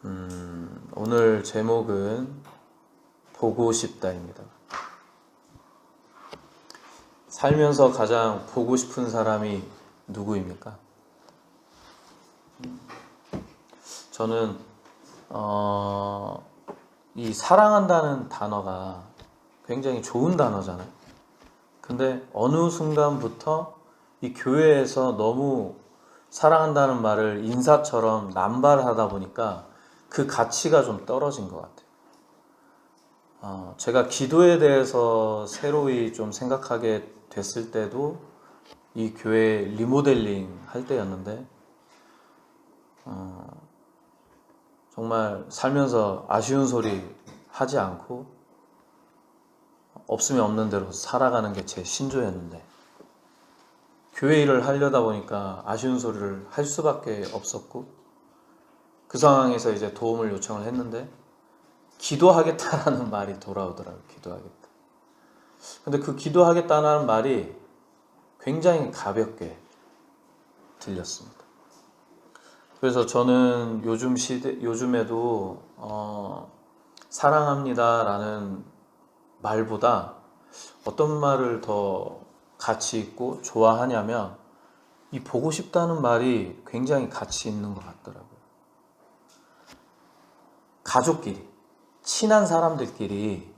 오늘 제목은 보고 싶다입니다. 살면서 가장 보고 싶은 사람이 누구입니까? 저는 이 사랑한다는 단어가 굉장히 좋은 단어잖아요. 근데 어느 순간부터 이 교회에서 너무 사랑한다는 말을 인사처럼 남발하다 보니까 그 가치가 좀 떨어진 것 같아요. 제가 기도에 대해서 새로이 좀 생각하게 됐을 때도 이 교회 리모델링 할 때였는데, 정말 살면서 아쉬운 소리 하지 않고 없으면 없는 대로 살아가는 게 제 신조였는데, 교회 일을 하려다 보니까 아쉬운 소리를 할 수밖에 없었고, 그 상황에서 이제 도움을 요청을 했는데 기도하겠다라는 말이 돌아오더라고요. 기도하겠다. 근데 그 기도하겠다는 말이 굉장히 가볍게 들렸습니다. 그래서 저는 요즘에도 사랑합니다라는 말보다 어떤 말을 더 가치 있고 좋아하냐면, 이 보고 싶다는 말이 굉장히 가치 있는 것 같더라고요. 가족끼리, 친한 사람들끼리,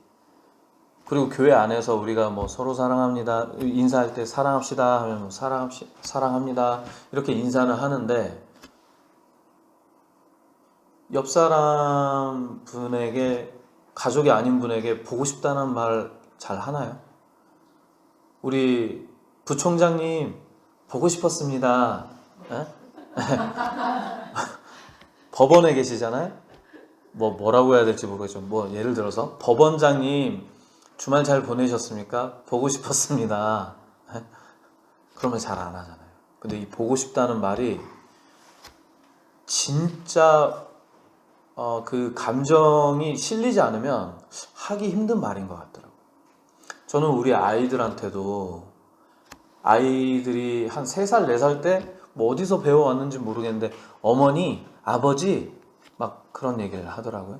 그리고 교회 안에서 우리가 뭐 서로 사랑합니다, 인사할 때 사랑합시다 하면 뭐 사랑합니다 이렇게 인사는 하는데, 옆 사람 분에게, 가족이 아닌 분에게 보고 싶다는 말 잘 하나요? 우리 부총장님 보고 싶었습니다. 법원에 계시잖아요. 뭐라고 해야 될지 모르겠죠. 뭐 예를 들어서 법원장님 주말 잘 보내셨습니까? 보고 싶었습니다. 그러면 잘 안 하잖아요. 근데 이 보고 싶다는 말이 진짜 그 감정이 실리지 않으면 하기 힘든 말인 것 같더라고요. 저는 우리 아이들한테도, 아이들이 한 3살, 4살 때 뭐 어디서 배워왔는지 모르겠는데 어머니, 아버지 막 그런 얘기를 하더라고요.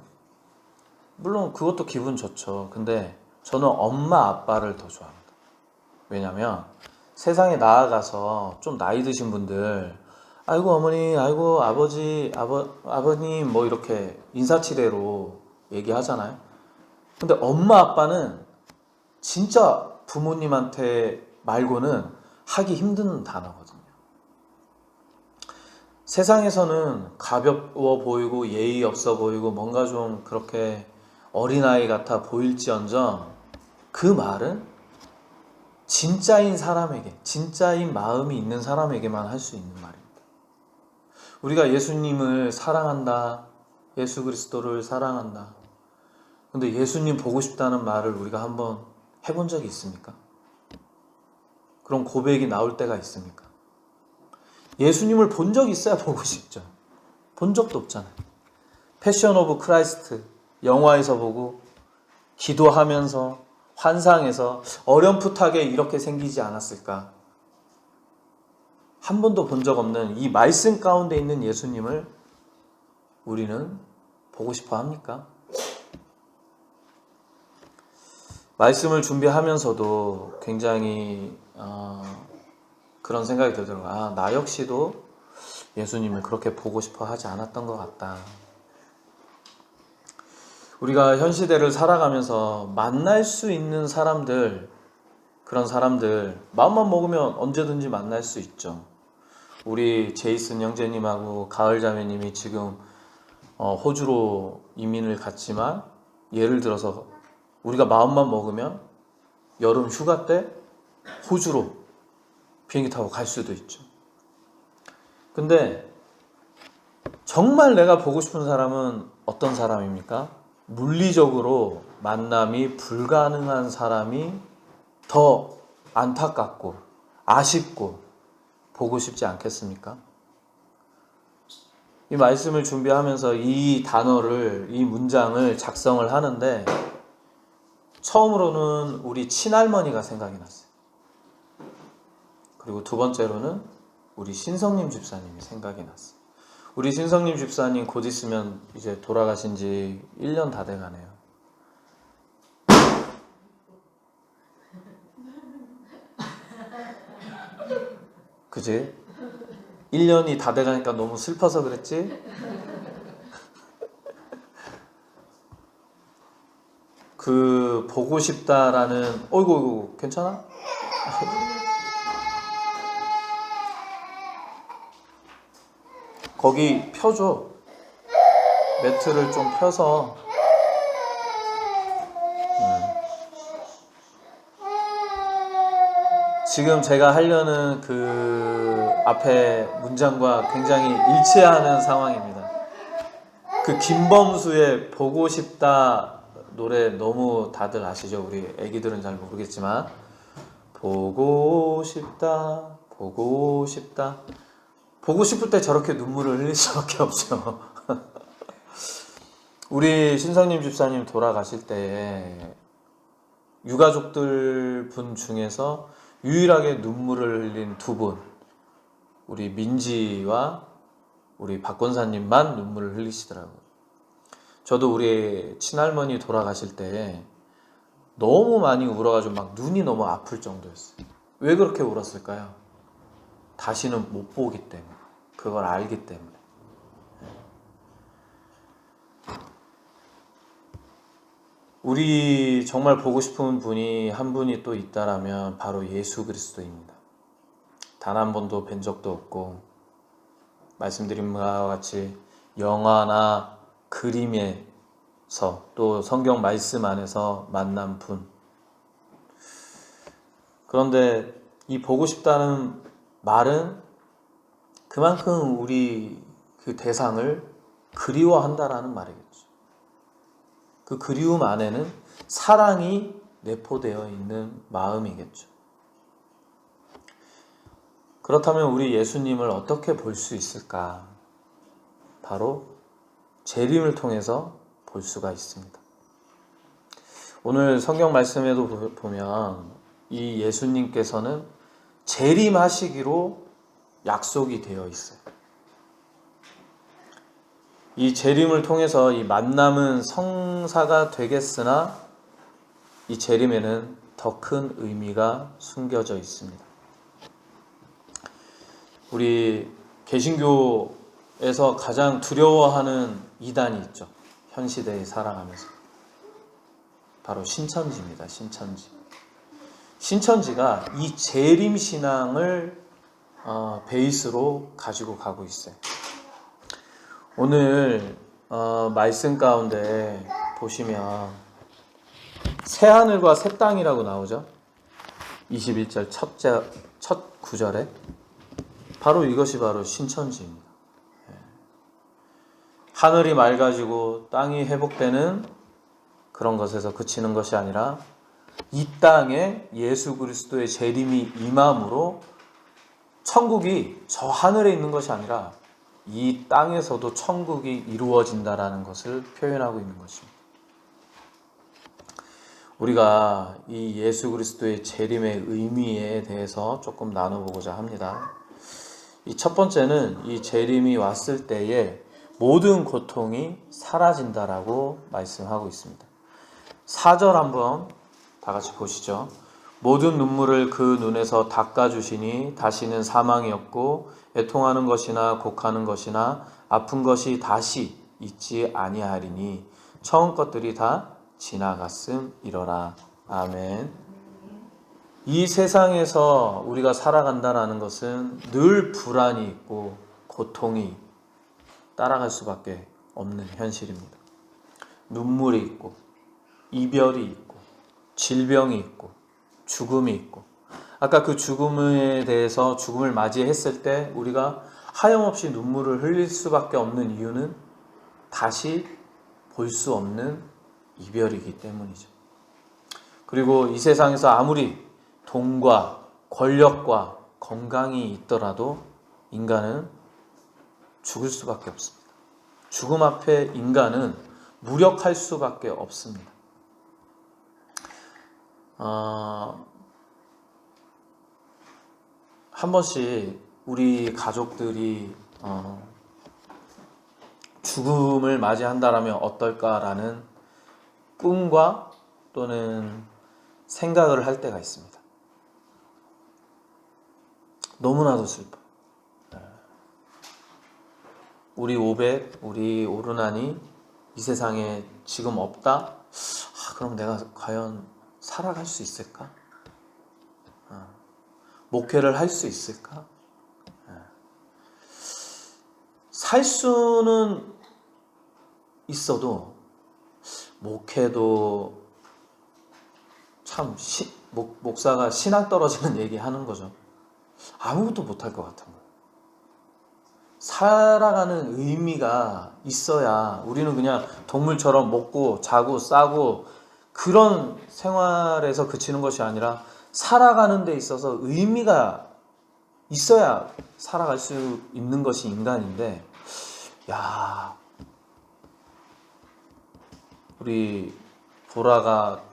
물론 그것도 기분 좋죠. 근데 저는 엄마, 아빠를 더 좋아합니다. 왜냐면 세상에 나아가서 좀 나이 드신 분들, 아이고 어머니, 아이고 아버지, 아버님 뭐 이렇게 인사치레로 얘기하잖아요. 근데 엄마, 아빠는 진짜 부모님한테 말고는 하기 힘든 단어거든요. 세상에서는 가벼워 보이고 예의 없어 보이고 뭔가 좀 그렇게 어린아이 같아 보일지언정, 그 말은 진짜인 사람에게, 진짜인 마음이 있는 사람에게만 할 수 있는 말입니다. 우리가 예수님을 사랑한다, 예수 그리스도를 사랑한다. 근데 예수님 보고 싶다는 말을 우리가 한번 해본 적이 있습니까? 그런 고백이 나올 때가 있습니까? 예수님을 본 적이 있어야 보고 싶죠. 본 적도 없잖아요. 패션 오브 크라이스트 영화에서 보고, 기도하면서, 환상에서 어렴풋하게 이렇게 생기지 않았을까? 한 번도 본 적 없는 이 말씀 가운데 있는 예수님을 우리는 보고 싶어 합니까? 말씀을 준비하면서도 굉장히 그런 생각이 들더라고요. 나 역시도 예수님을 그렇게 보고 싶어 하지 않았던 것 같다. 우리가 현 시대를 살아가면서 만날 수 있는 사람들, 그런 사람들 마음만 먹으면 언제든지 만날 수 있죠. 우리 제이슨 형제님하고 가을 자매님이 지금 호주로 이민을 갔지만, 예를 들어서 우리가 마음만 먹으면 여름 휴가 때 호주로 비행기 타고 갈 수도 있죠. 근데 정말 내가 보고 싶은 사람은 어떤 사람입니까? 물리적으로 만남이 불가능한 사람이 더 안타깝고 아쉽고 보고 싶지 않겠습니까? 이 말씀을 준비하면서 이 단어를, 이 문장을 작성을 하는데, 처음으로는 우리 친할머니가 생각이 났어요. 그리고 두 번째로는 우리 신성님 집사님이 생각이 났어요. 우리 신성님 집사님 곧 있으면 이제 돌아가신 지 1년 다 돼가네요. 그지? 1년이 다 돼가니까 너무 슬퍼서 그랬지? 그 보고 싶다라는 어이구 괜찮아? 거기 펴줘. 매트를 좀 펴서. 지금 제가 하려는 그 앞에 문장과 굉장히 일치하는 상황입니다. 그 김범수의 보고 싶다 노래 너무 다들 아시죠? 우리 애기들은 잘 모르겠지만 보고 싶다 보고 싶다 보고 싶을 때 저렇게 눈물을 흘릴 수밖에 없죠. 우리 신성님 집사님 돌아가실 때 유가족들 분 중에서 유일하게 눈물을 흘린 두 분, 우리 민지와 우리 박권사님만 눈물을 흘리시더라고요. 저도 우리 친할머니 돌아가실 때 너무 많이 울어가지고 막 눈이 너무 아플 정도였어요. 왜 그렇게 울었을까요? 다시는 못 보기 때문에, 그걸 알기 때문에. 우리 정말 보고 싶은 분이 한 분이 또 있다라면 바로 예수 그리스도입니다. 단 한 번도 뵌 적도 없고, 말씀드린 바와 같이 영화나 그림에서 또 성경 말씀 안에서 만난 분. 그런데 이 보고 싶다는 말은 그만큼 우리 그 대상을 그리워한다라는 말이겠죠. 그 그리움 안에는 사랑이 내포되어 있는 마음이겠죠. 그렇다면 우리 예수님을 어떻게 볼 수 있을까? 바로 재림을 통해서 볼 수가 있습니다. 오늘 성경 말씀에도 보면 이 예수님께서는 재림하시기로 약속이 되어 있어요. 이 재림을 통해서 이 만남은 성사가 되겠으나 이 재림에는 더 큰 의미가 숨겨져 있습니다. 우리 개신교에서 가장 두려워하는 이단이 있죠. 현 시대에 살아가면서. 바로 신천지입니다. 신천지. 신천지가 이 재림신앙을 베이스로 가지고 가고 있어요. 오늘 말씀 가운데 보시면 새하늘과 새 땅이라고 나오죠. 21절 첫 구절에 바로 이것이 바로 신천지입니다. 하늘이 맑아지고 땅이 회복되는 그런 것에서 그치는 것이 아니라 이 땅에 예수 그리스도의 재림이 임함으로 천국이 저 하늘에 있는 것이 아니라 이 땅에서도 천국이 이루어진다라는 것을 표현하고 있는 것입니다. 우리가 이 예수 그리스도의 재림의 의미에 대해서 조금 나눠보고자 합니다. 이 첫 번째는 이 재림이 왔을 때에 모든 고통이 사라진다라고 말씀하고 있습니다. 4절 한번 다 같이 보시죠. 모든 눈물을 그 눈에서 닦아주시니 다시는 사망이 없고 애통하는 것이나 곡하는 것이나 아픈 것이 다시 있지 아니하리니 처음 것들이 다 지나갔음이러라. 아멘. 이 세상에서 우리가 살아간다는 것은 늘 불안이 있고 고통이 따라갈 수밖에 없는 현실입니다. 눈물이 있고 이별이 있고 질병이 있고 죽음이 있고, 아까 그 죽음에 대해서 죽음을 맞이했을 때 우리가 하염없이 눈물을 흘릴 수밖에 없는 이유는 다시 볼 수 없는 이별이기 때문이죠. 그리고 이 세상에서 아무리 돈과 권력과 건강이 있더라도 인간은 죽을 수밖에 없습니다. 죽음 앞에 인간은 무력할 수밖에 없습니다. 한 번씩 우리 가족들이 죽음을 맞이한다라면 어떨까라는 꿈과 또는 생각을 할 때가 있습니다. 너무나도 슬퍼. 우리 오벳, 우리 오르난이 이 세상에 지금 없다? 그럼 내가 과연 살아갈 수 있을까? 목회를 할 수 있을까? 살 수는 있어도 목회도 참 목사가 신앙 떨어지는 얘기 하는 거죠. 아무것도 못할 것 같은 거예요. 살아가는 의미가 있어야, 우리는 그냥 동물처럼 먹고 자고 싸고 그런 생활에서 그치는 것이 아니라 살아가는 데 있어서 의미가 있어야 살아갈 수 있는 것이 인간인데, 야, 우리 보라가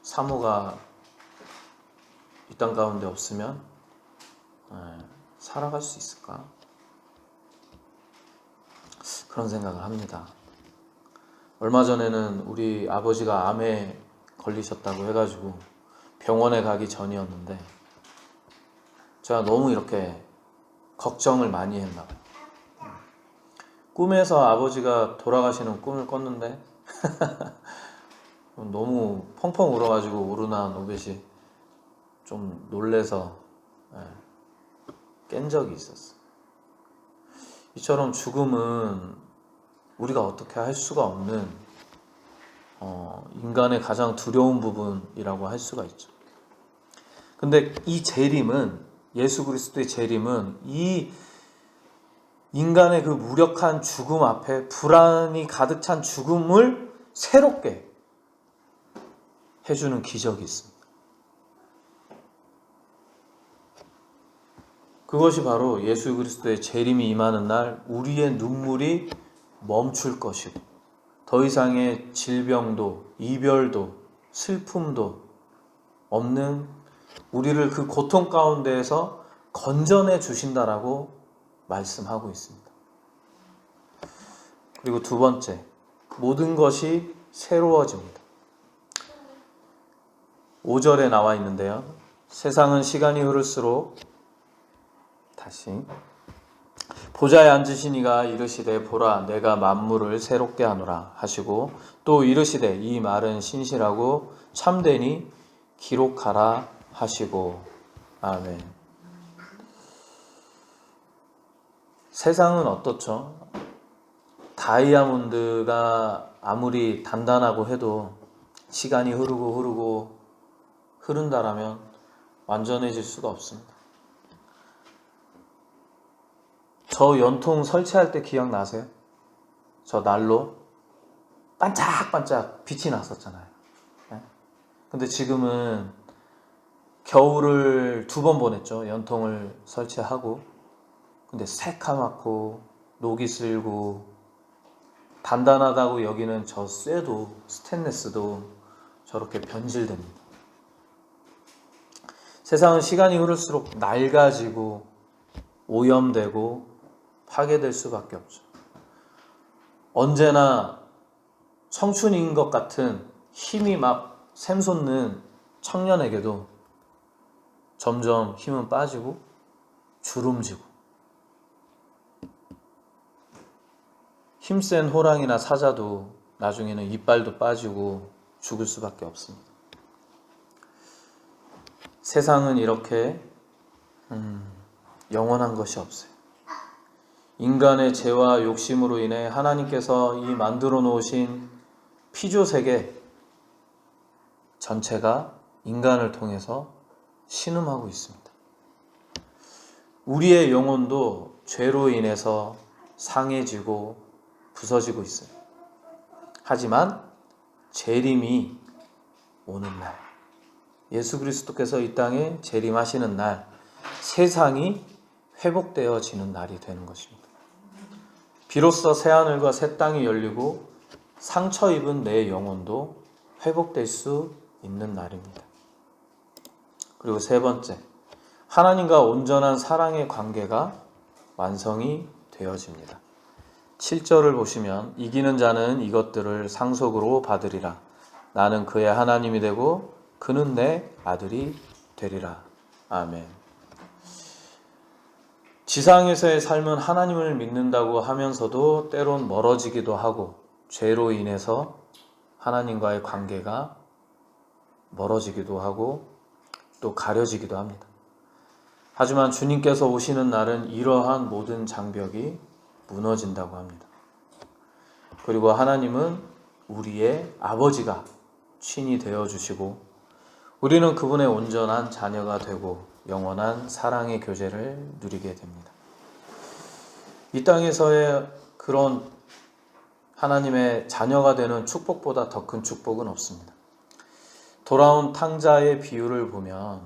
사모가 이 땅 가운데 없으면 살아갈 수 있을까? 그런 생각을 합니다. 얼마 전에는 우리 아버지가 암에 걸리셨다고 해가지고 병원에 가기 전이었는데 제가 너무 이렇게 걱정을 많이 했나 봐요. 꿈에서 아버지가 돌아가시는 꿈을 꿨는데 너무 펑펑 울어가지고 오르난 오벳이 좀 놀래서 깬 적이 있었어요. 이처럼 죽음은 우리가 어떻게 할 수가 없는 인간의 가장 두려운 부분이라고 할 수가 있죠. 근데 이 재림은, 예수 그리스도의 재림은 이 인간의 그 무력한 죽음 앞에, 불안이 가득 찬 죽음을 새롭게 해주는 기적이 있습니다. 그것이 바로 예수 그리스도의 재림이 임하는 날 우리의 눈물이 멈출 것이고 더 이상의 질병도 이별도 슬픔도 없는, 우리를 그 고통 가운데에서 건져내 주신다라고 말씀하고 있습니다. 그리고 두 번째, 모든 것이 새로워집니다. 5절에 나와 있는데요. 세상은 시간이 흐를수록, 다시, 보좌에 앉으신 이가 이르시되 보라 내가 만물을 새롭게 하노라 하시고 또 이르시되 이 말은 신실하고 참되니 기록하라 하시고. 아멘. 세상은 어떻죠? 다이아몬드가 아무리 단단하고 해도 시간이 흐르고 흐른다라면 완전해질 수가 없습니다. 저 연통 설치할 때 기억나세요? 저 난로 반짝반짝 빛이 났었잖아요. 근데 지금은 겨울을 2번 보냈죠. 연통을 설치하고. 근데 새카맣고 녹이 슬고 단단하다고 여기는 저 쇠도, 스테인리스도 저렇게 변질됩니다. 세상은 시간이 흐를수록 낡아지고 오염되고 파괴될 수밖에 없죠. 언제나 청춘인 것 같은 힘이 막 샘솟는 청년에게도 점점 힘은 빠지고 주름지고, 힘센 호랑이나 사자도 나중에는 이빨도 빠지고 죽을 수밖에 없습니다. 세상은 이렇게 영원한 것이 없어요. 인간의 죄와 욕심으로 인해 하나님께서 이 만들어 놓으신 피조세계 전체가 인간을 통해서 신음하고 있습니다. 우리의 영혼도 죄로 인해서 상해지고 부서지고 있어요. 하지만 재림이 오는 날, 예수 그리스도께서 이 땅에 재림하시는 날, 세상이 회복되어지는 날이 되는 것입니다. 비로소 새하늘과 새 땅이 열리고 상처 입은 내 영혼도 회복될 수 있는 날입니다. 그리고 세 번째, 하나님과 온전한 사랑의 관계가 완성이 되어집니다. 7절을 보시면 이기는 자는 이것들을 상속으로 받으리라. 나는 그의 하나님이 되고 그는 내 아들이 되리라. 아멘. 지상에서의 삶은 하나님을 믿는다고 하면서도 때론 멀어지기도 하고 죄로 인해서 하나님과의 관계가 멀어지기도 하고 또 가려지기도 합니다. 하지만 주님께서 오시는 날은 이러한 모든 장벽이 무너진다고 합니다. 그리고 하나님은 우리의 아버지가 친히 되어주시고 우리는 그분의 온전한 자녀가 되고 영원한 사랑의 교제를 누리게 됩니다. 이 땅에서의 그런 하나님의 자녀가 되는 축복보다 더 큰 축복은 없습니다. 돌아온 탕자의 비유를 보면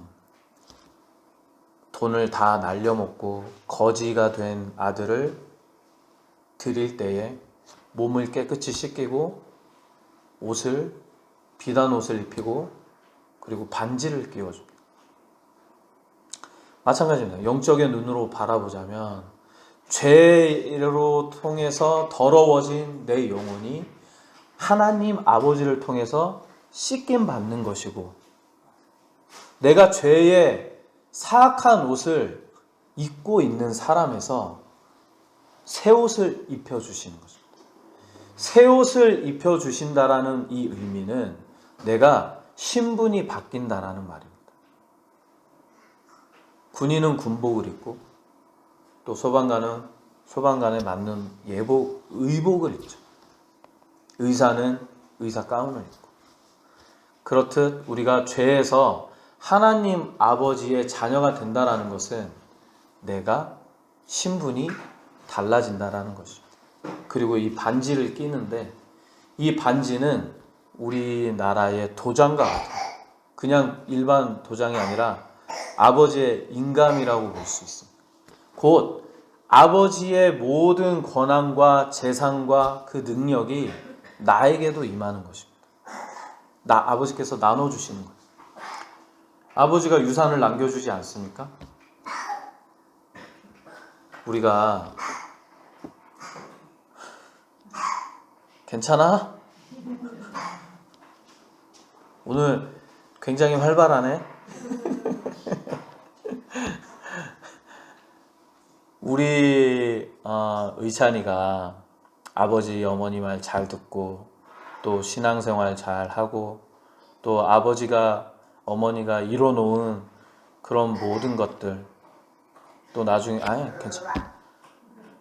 돈을 다 날려먹고 거지가 된 아들을 드릴 때에 몸을 깨끗이 씻기고 비단 옷을 입히고 그리고 반지를 끼워줍니다. 마찬가지입니다. 영적인 눈으로 바라보자면 죄로 통해서 더러워진 내 영혼이 하나님 아버지를 통해서 씻김 받는 것이고 내가 죄의 사악한 옷을 입고 있는 사람에서 새 옷을 입혀주시는 것입니다. 새 옷을 입혀주신다라는 이 의미는 내가 신분이 바뀐다라는 말입니다. 군인은 군복을 입고 또 소방관은 소방관에 맞는 의복을 입죠. 의사는 의사 가운을 입고 그렇듯 우리가 죄에서 하나님 아버지의 자녀가 된다라는 것은 내가 신분이 달라진다라는 것입니다. 그리고 이 반지를 끼는데 이 반지는 우리나라의 도장과 같아요. 그냥 일반 도장이 아니라 아버지의 인감이라고 볼 수 있습니다. 곧 아버지의 모든 권한과 재산과 그 능력이 나에게도 임하는 것입니다. 아버지께서 나눠주시는 거예요. 아버지가 유산을 남겨주지 않습니까? 우리가 괜찮아? 오늘 굉장히 활발하네. 우리 의찬이가 아버지 어머니 말 잘 듣고 또 신앙생활 잘 하고 또 아버지가 어머니가 이뤄놓은 그런 모든 것들 또 나중에 괜찮아.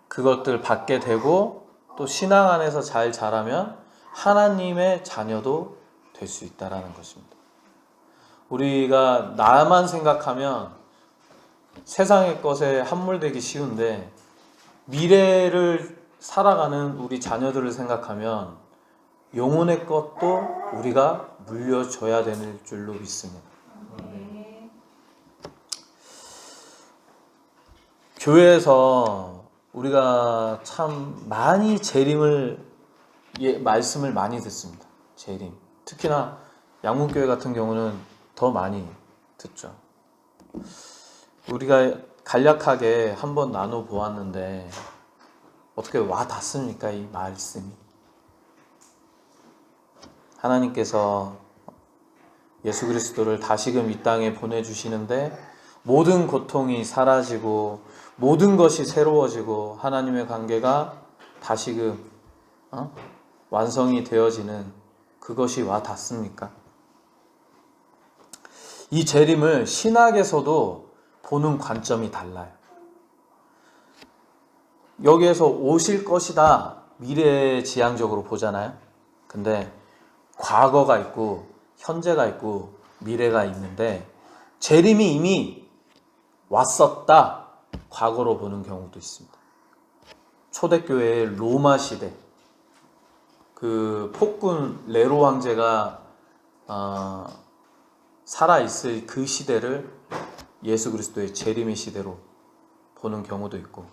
그것들 받게 되고 또 신앙 안에서 잘 자라면 하나님의 자녀도 될 수 있다라는 것입니다. 우리가 나만 생각하면 세상의 것에 함몰되기 쉬운데 미래를 살아가는 우리 자녀들을 생각하면 영혼의 것도 우리가 물려줘야 되는 줄로 믿습니다. 교회에서 우리가 참 많이 말씀을 많이 듣습니다. 재림. 특히나 양문교회 같은 경우는 더 많이 듣죠. 우리가 간략하게 한번 나눠보았는데 어떻게 와 닿습니까? 이 말씀이. 하나님께서 예수 그리스도를 다시금 이 땅에 보내주시는데 모든 고통이 사라지고 모든 것이 새로워지고 하나님의 관계가 다시금 완성이 되어지는 그것이 와 닿습니까? 이 재림을 신학에서도 보는 관점이 달라요. 여기에서 오실 것이다 미래지향적으로 보잖아요. 근데 과거가 있고 현재가 있고 미래가 있는데 재림이 이미 왔었다 과거로 보는 경우도 있습니다. 초대교회의 로마 시대 그 폭군 네로 황제가 살아있을 그 시대를 예수 그리스도의 재림의 시대로 보는 경우도 있고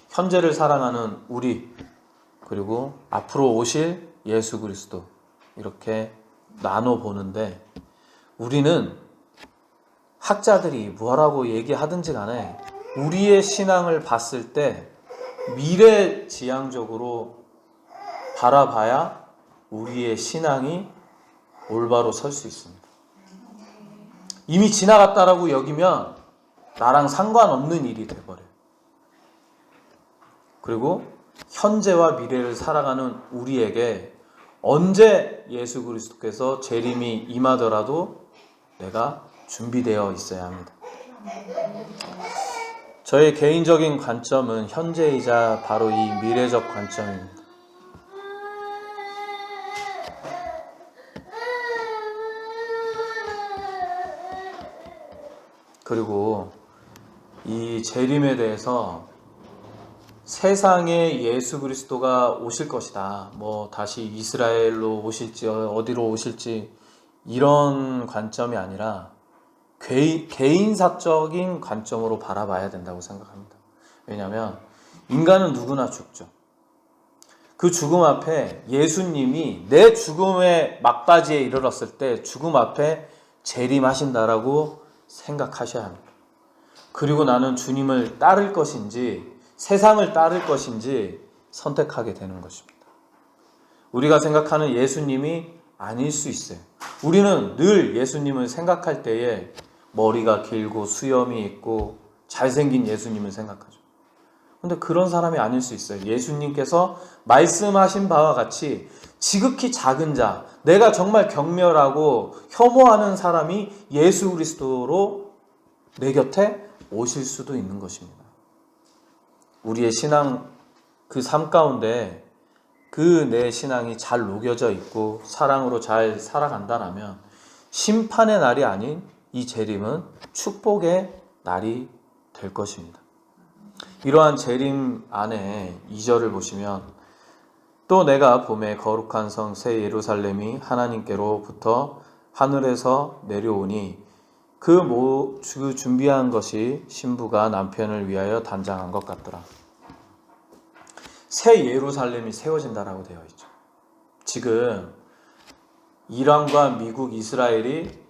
현재를 살아가는 우리 그리고 앞으로 오실 예수 그리스도 이렇게 나눠 보는데 우리는 학자들이 뭐라고 얘기하든지 간에 우리의 신앙을 봤을 때 미래지향적으로 바라봐야 우리의 신앙이 올바로 설 수 있습니다. 이미 지나갔다라고 여기면 나랑 상관없는 일이 돼버려요. 그리고 현재와 미래를 살아가는 우리에게 언제 예수 그리스도께서 재림이 임하더라도 내가 준비되어 있어야 합니다. 저의 개인적인 관점은 현재이자 바로 이 미래적 관점입니다. 그리고 이 재림에 대해서 세상에 예수 그리스도가 오실 것이다. 다시 이스라엘로 오실지 어디로 오실지 이런 관점이 아니라 개인사적인 관점으로 바라봐야 된다고 생각합니다. 왜냐하면 인간은 누구나 죽죠. 그 죽음 앞에 예수님이 내 죽음의 막바지에 이르렀을 때 죽음 앞에 재림하신다라고 생각하셔야 합니다. 그리고 나는 주님을 따를 것인지 세상을 따를 것인지 선택하게 되는 것입니다. 우리가 생각하는 예수님이 아닐 수 있어요. 우리는 늘 예수님을 생각할 때에 머리가 길고 수염이 있고 잘생긴 예수님을 생각하죠. 근데 그런 사람이 아닐 수 있어요. 예수님께서 말씀하신 바와 같이 지극히 작은 자, 내가 정말 경멸하고 혐오하는 사람이 예수 그리스도로 내 곁에 오실 수도 있는 것입니다. 우리의 신앙 그 삶 가운데 그 내 신앙이 잘 녹여져 있고 사랑으로 잘 살아간다라면 심판의 날이 아닌 이 재림은 축복의 날이 될 것입니다. 이러한 재림 안에 2절을 보시면 또 내가 봄에 거룩한 성 새 예루살렘이 하나님께로부터 하늘에서 내려오니 그 준비한 것이 신부가 남편을 위하여 단장한 것 같더라. 새 예루살렘이 세워진다라고 되어 있죠. 지금 이란과 미국, 이스라엘이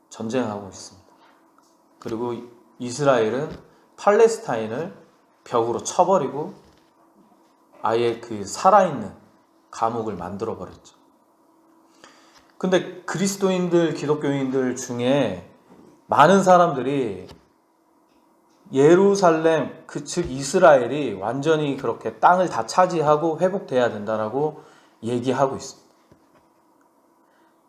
전쟁하고 있습니다. 그리고 이스라엘은 팔레스타인을 벽으로 쳐버리고 아예 그 살아있는 감옥을 만들어 버렸죠. 근데 그리스도인들, 기독교인들 중에 많은 사람들이 예루살렘, 즉 이스라엘이 완전히 그렇게 땅을 다 차지하고 회복돼야 된다라고 얘기하고 있습니다.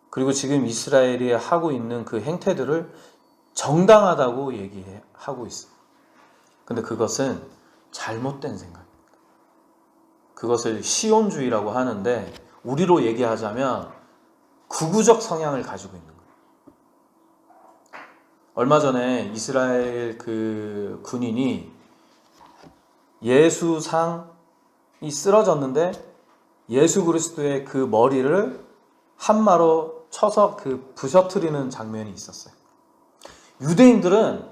그리고 지금 이스라엘이 하고 있는 그 행태들을 정당하다고 얘기하고 있습니다. 근데 그것은 잘못된 생각입니다. 그것을 시온주의라고 하는데 우리로 얘기하자면 극우적 성향을 가지고 있는 거예요. 얼마 전에 이스라엘 그 군인이 예수상이 쓰러졌는데 예수 그리스도의 그 머리를 한마로 쳐서 그 부셔뜨리는 장면이 있었어요. 유대인들은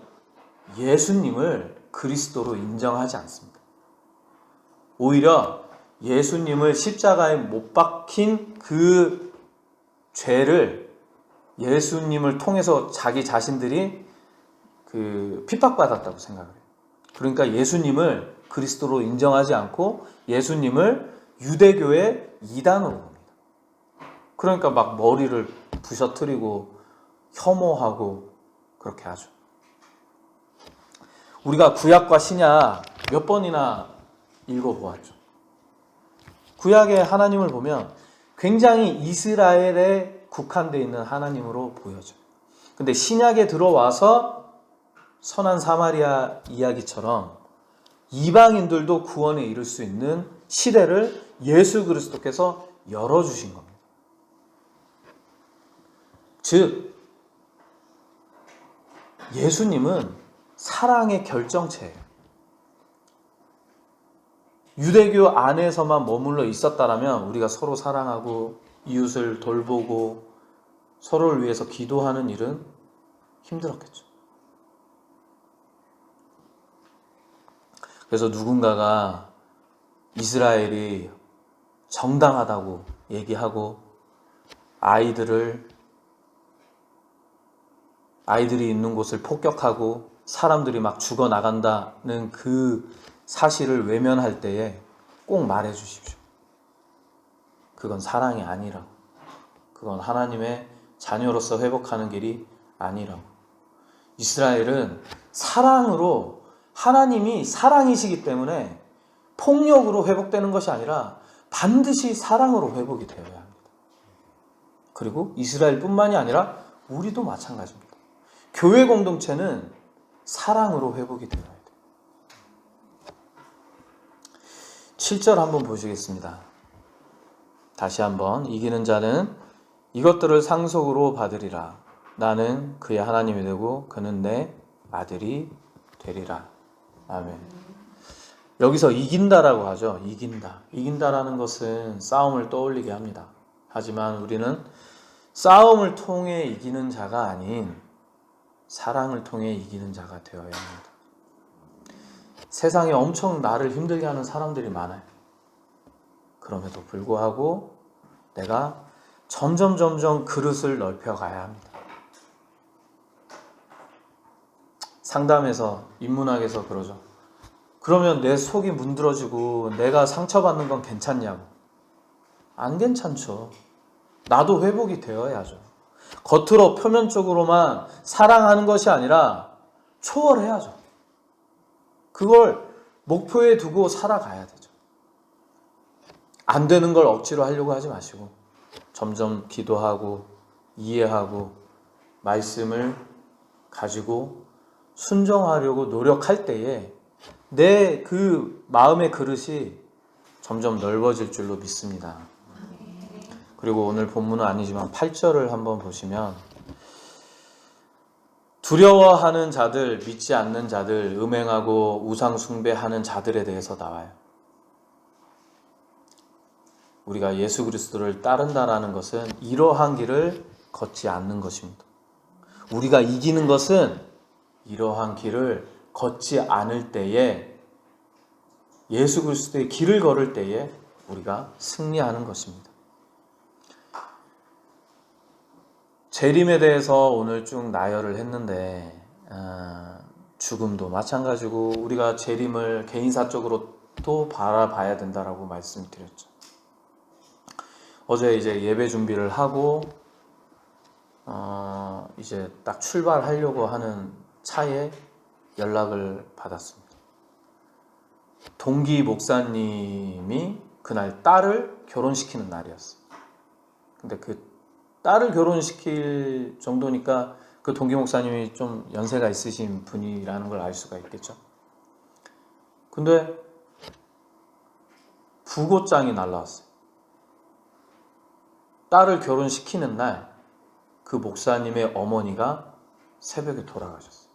예수님을 그리스도로 인정하지 않습니다. 오히려 예수님을 십자가에 못 박힌 그 죄를 예수님을 통해서 자기 자신들이 그 핍박받았다고 생각을 해요. 그러니까 예수님을 그리스도로 인정하지 않고 예수님을 유대교의 이단으로 봅니다. 그러니까 막 머리를 부셔뜨리고 혐오하고 그렇게 하죠. 우리가 구약과 신약 몇 번이나 읽어보았죠. 구약의 하나님을 보면 굉장히 이스라엘에 국한되어 있는 하나님으로 보여져요. 근데 신약에 들어와서 선한 사마리아 이야기처럼 이방인들도 구원에 이를 수 있는 시대를 예수 그리스도께서 열어주신 겁니다. 즉 예수님은 사랑의 결정체예요. 유대교 안에서만 머물러 있었다라면 우리가 서로 사랑하고 이웃을 돌보고 서로를 위해서 기도하는 일은 힘들었겠죠. 그래서 누군가가 이스라엘이 정당하다고 얘기하고 아이들이 있는 곳을 폭격하고 사람들이 막 죽어나간다는 그 사실을 외면할 때에 꼭 말해 주십시오. 그건 사랑이 아니라고. 그건 하나님의 자녀로서 회복하는 길이 아니라고. 이스라엘은 사랑으로, 하나님이 사랑이시기 때문에 폭력으로 회복되는 것이 아니라 반드시 사랑으로 회복이 되어야 합니다. 그리고 이스라엘뿐만이 아니라 우리도 마찬가지입니다. 교회 공동체는 사랑으로 회복이 되어야 돼요. 7절 한번 보시겠습니다. 다시 한번. 이기는 자는 이것들을 상속으로 받으리라. 나는 그의 하나님이 되고 그는 내 아들이 되리라. 아멘. 여기서 이긴다라고 하죠. 이긴다. 이긴다라는 것은 싸움을 떠올리게 합니다. 하지만 우리는 싸움을 통해 이기는 자가 아닌 사랑을 통해 이기는 자가 되어야 합니다. 세상에 엄청 나를 힘들게 하는 사람들이 많아요. 그럼에도 불구하고 내가 점점 그릇을 넓혀가야 합니다. 상담에서, 인문학에서 그러죠. 그러면 내 속이 문드러지고 내가 상처받는 건 괜찮냐고. 안 괜찮죠. 나도 회복이 되어야죠. 겉으로 표면적으로만 사랑하는 것이 아니라 초월해야죠. 그걸 목표에 두고 살아가야 되죠. 안 되는 걸 억지로 하려고 하지 마시고 점점 기도하고 이해하고 말씀을 가지고 순종하려고 노력할 때에 내 그 마음의 그릇이 점점 넓어질 줄로 믿습니다. 그리고 오늘 본문은 아니지만 8절을 한번 보시면 두려워하는 자들, 믿지 않는 자들, 음행하고 우상 숭배하는 자들에 대해서 나와요. 우리가 예수 그리스도를 따른다라는 것은 이러한 길을 걷지 않는 것입니다. 우리가 이기는 것은 이러한 길을 걷지 않을 때에, 예수 그리스도의 길을 걸을 때에 우리가 승리하는 것입니다. 재림에 대해서 오늘 쭉 나열을 했는데 죽음도 마찬가지고 우리가 재림을 개인사적으로 또 바라봐야 된다라고 말씀드렸죠. 어제 이제 예배 준비를 하고 이제 딱 출발하려고 하는 차에 연락을 받았습니다. 동기 목사님이 그날 딸을 결혼시키는 날이었어요. 근데 그 딸을 결혼시킬 정도니까 그 동기 목사님이 좀 연세가 있으신 분이라는 걸 알 수가 있겠죠. 근데 부고장이 날라왔어요. 딸을 결혼시키는 날 그 목사님의 어머니가 새벽에 돌아가셨어요.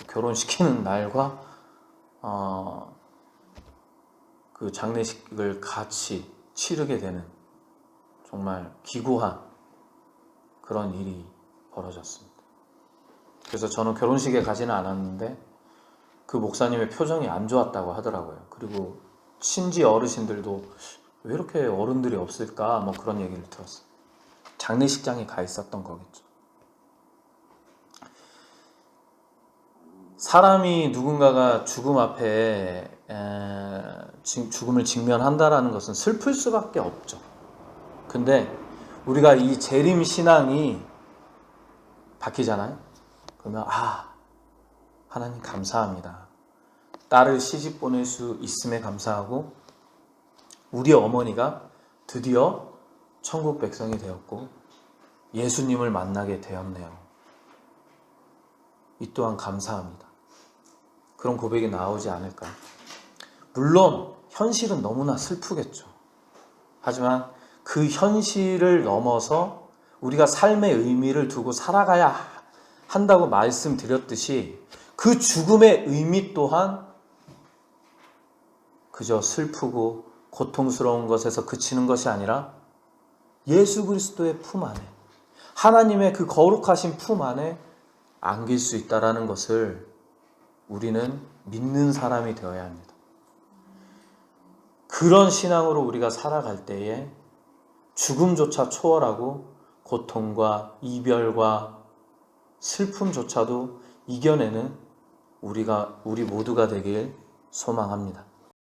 결혼시키는 날과 그 장례식을 같이 치르게 되는 정말 기구한 그런 일이 벌어졌습니다. 그래서 저는 결혼식에 가지는 않았는데 그 목사님의 표정이 안 좋았다고 하더라고요. 그리고 친지 어르신들도 왜 이렇게 어른들이 없을까 뭐 그런 얘기를 들었어요. 장례식장에 가 있었던 거겠죠. 사람이 누군가가 죽음 앞에 죽음을 직면한다라는 것은 슬플 수밖에 없죠. 근데 우리가 이 재림 신앙이 바뀌잖아요. 그러면 하나님 감사합니다. 딸을 시집 보낼 수 있음에 감사하고 우리 어머니가 드디어 천국 백성이 되었고 예수님을 만나게 되었네요. 이 또한 감사합니다. 그런 고백이 나오지 않을까. 물론 현실은 너무나 슬프겠죠. 하지만 그 현실을 넘어서 우리가 삶의 의미를 두고 살아가야 한다고 말씀드렸듯이 그 죽음의 의미 또한 그저 슬프고 고통스러운 것에서 그치는 것이 아니라 예수 그리스도의 품 안에, 하나님의 그 거룩하신 품 안에 안길 수 있다는 것을 우리는 믿는 사람이 되어야 합니다. 그런 신앙으로 우리가 살아갈 때에 죽음조차 초월하고 고통과 이별과 슬픔조차도 이겨내는 우리 모두가 되길 소망합니다.